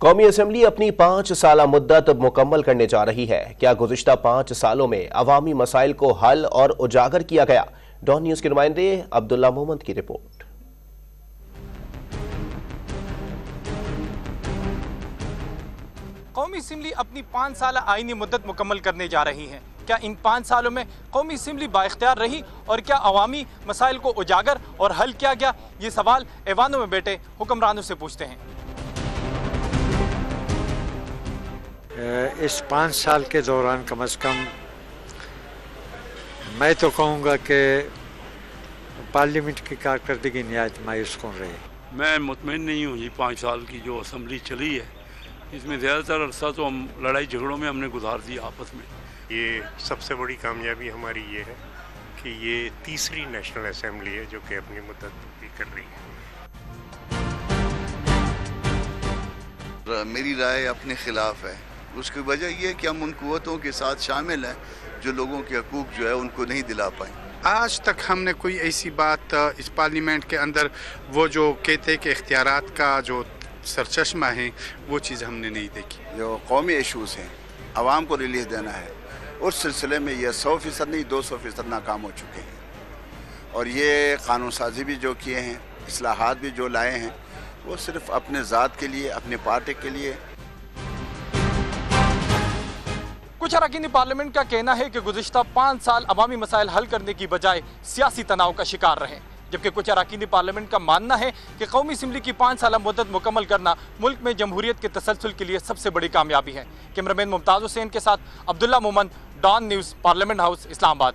कौमी असम्बली अपनी 5 साला मुद्दत मुकम्मल करने जा रही है। क्या गुज़िश्ता 5 सालों में अवामी मसाइल को हल और उजागर किया गया? डॉन न्यूज़ के नुमाइंदे अब्दुल्ला मोहम्मद की रिपोर्ट। कौमी असम्बली अपनी 5 साला आईनी मुद्दत मुकम्मल करने जा रही है। क्या इन 5 सालों में कौमी असम्बली बाइख्तियार रही और क्या अवामी मसाइल को उजागर और हल किया गया? ये सवाल ऐवानों में बैठे हुक्मरानों से पूछते हैं। इस 5 साल के दौरान कम से कम मैं तो कहूँगा कि पार्लियामेंट की कारकर्दगी नहायत मायूस कौन रही। मैं मुतमईन नहीं हूँ। ये 5 साल की जो असम्बली चली है इसमें ज़्यादातर अरसा तो हम लड़ाई झगड़ों में हमने गुजार दिया आपस में। ये सबसे बड़ी कामयाबी हमारी ये है कि ये तीसरी नेशनल असम्बली है जो कि अपनी मुद्दत पूरी कर रही है। मेरी राय अपने खिलाफ है। उसकी वजह यह है कि हम उन कुव्वतों के साथ शामिल हैं जो लोगों के हकूक़ जो है उनको नहीं दिला पाए। आज तक हमने कोई ऐसी बात इस पार्लियामेंट के अंदर वो जो कहते कि इख्तियारात का जो सरचश्मा है वो चीज़ हमने नहीं देखी। जो कौमी इशूज़ हैं आवाम को रिलीज देना है, उस सिलसिले में ये 100% नहीं 200% नाकाम हो चुके हैं। और ये कानून साजी भी जो किए हैं, इस्लाहात भी जो लाए हैं, वो सिर्फ अपने ज़ात के लिए, अपने पार्टी के लिए। कुछ अरकान पार्लियामेंट का कहना है कि गुज़िश्ता 5 साल अवामी मसाइल हल करने की बजाय सियासी तनाव का शिकार रहे, जबकि कुछ अरकान पार्लियामेंट का मानना है कि कौमी असम्बली की 5 साल मुद्दत मुकम्मल करना मुल्क में जमहूरियत के तसलसल के लिए सबसे बड़ी कामयाबी है। कैमरामैन मुमताज़ हुसैन के साथ अब्दुल्ला मोहम्मद, डॉन न्यूज़, पार्लियामेंट हाउस, इस्लामाबाद।